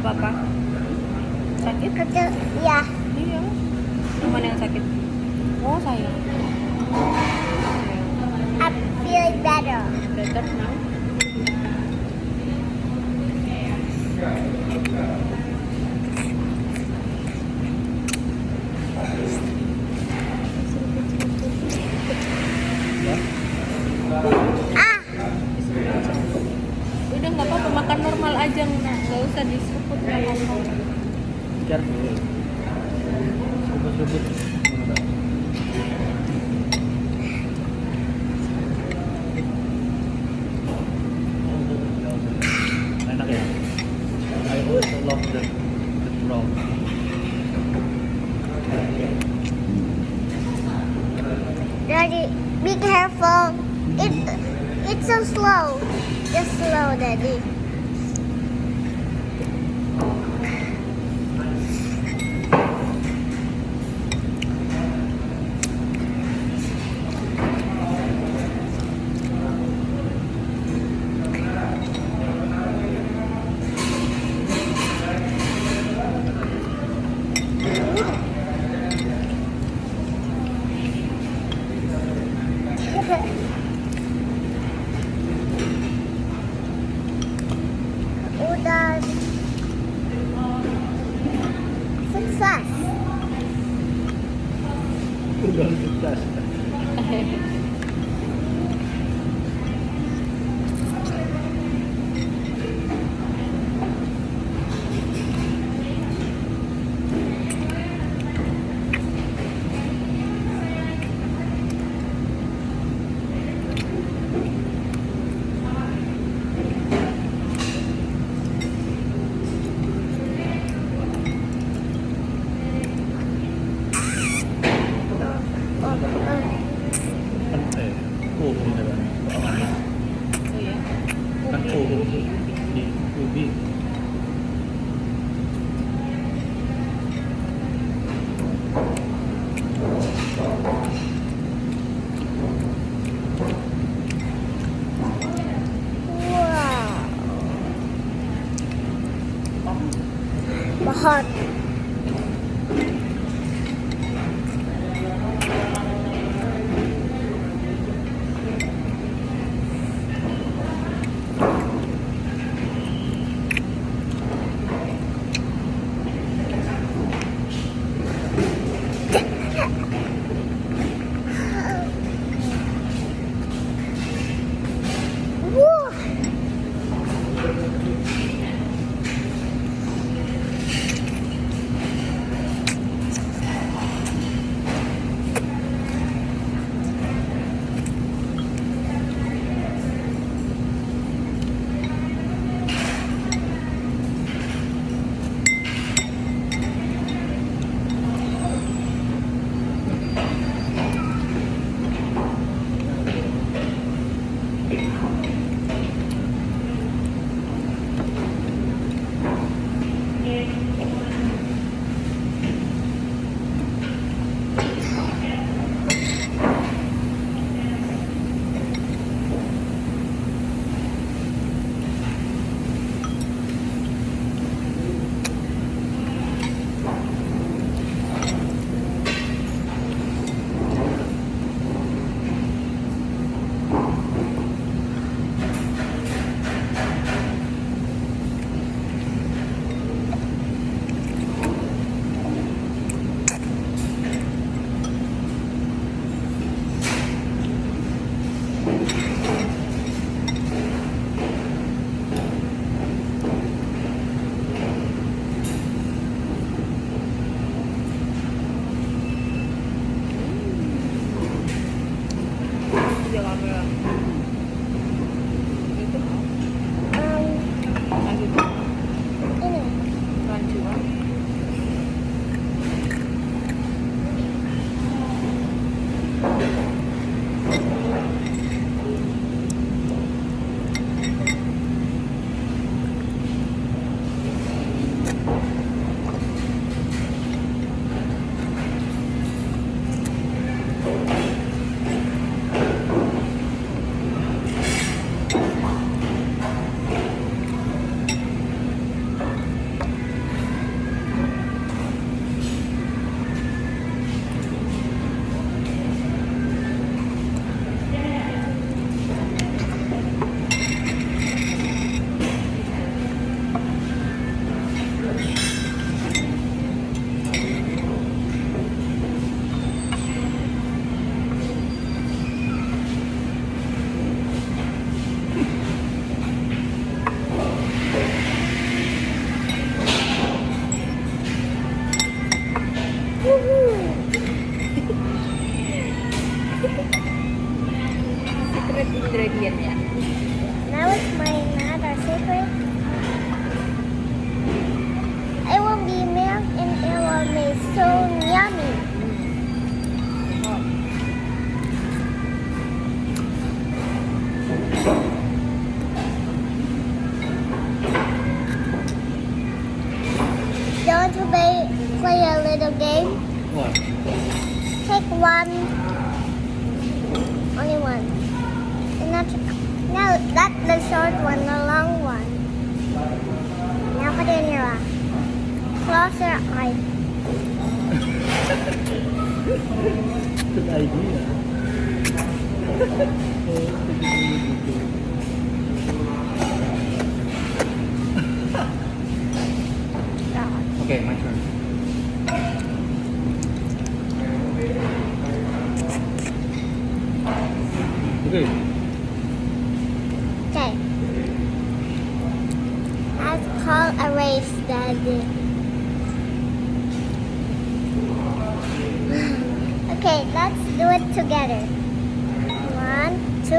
Gak apa-apa. Sakit? Ya. Iya. Yang mana yang sakit? Oh sayang. I feel better. Better now. Ah, Udah nggak apa-apa, makan normal aja nak, nggak usah diseruput nggak apa-apa. Careful. Seruput-seruput. Enak ya? I also love the brown. Daddy, be careful. It's so slow. Just slow, Daddy. Udah sukses. Udah sukses. Kuhu na ba? Oh ya. Kan kuhu di ubi. Wow. Mahal. Wah. want to play a little game? What? Take one. Only one. And not, no, that's the short one, the long one. Now put it in your eye. Close your eyes. Good idea. Okay, my turn. Okay. Okay. Let's call a race, Daddy. Okay, let's do it together. 1, 2.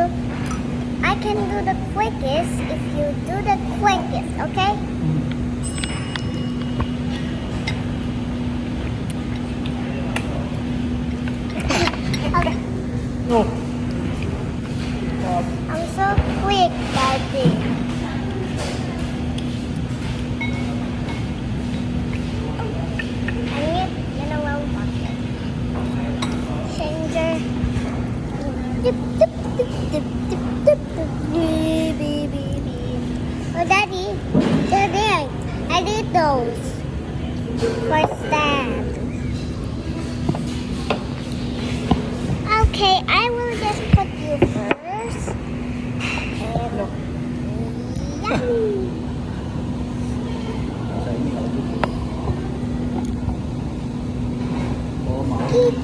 I can do the quickest if you do the quickest, okay? Okay. No. I'm so quick, Daddy. I need yellow bucket. Changer. Dip, dip, dip, dip, dip, dip, dip. Beep, beep, beep, beep. Oh, Daddy, they're there. I did those for stand. Okay, I will just put you first. Okay, look. Yummy. Sa inyo, ako dito. Oo, Eat.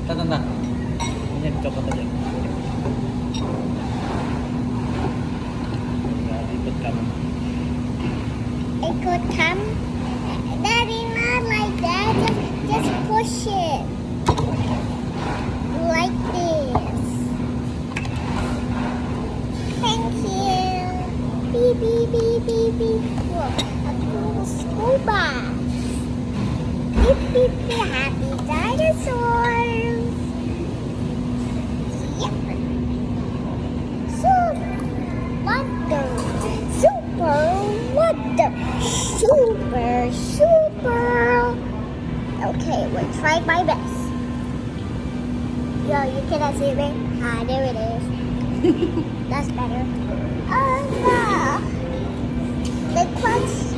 Tanda. Ganyan, ikaw pa tayo. Lipot ka mo. It could come. Daddy, not like that. Just push it. Like this. Thank you. Beep, beep, beep, beep, beep. Look, a cool school bus. Beep, beep, beep. Happy dinosaurs. Yep. Super wonder. Super wonder. Super. Okay, we'll try my best. Yo, you cannot see me? Ah, there it is. That's better. Oh no! The crunch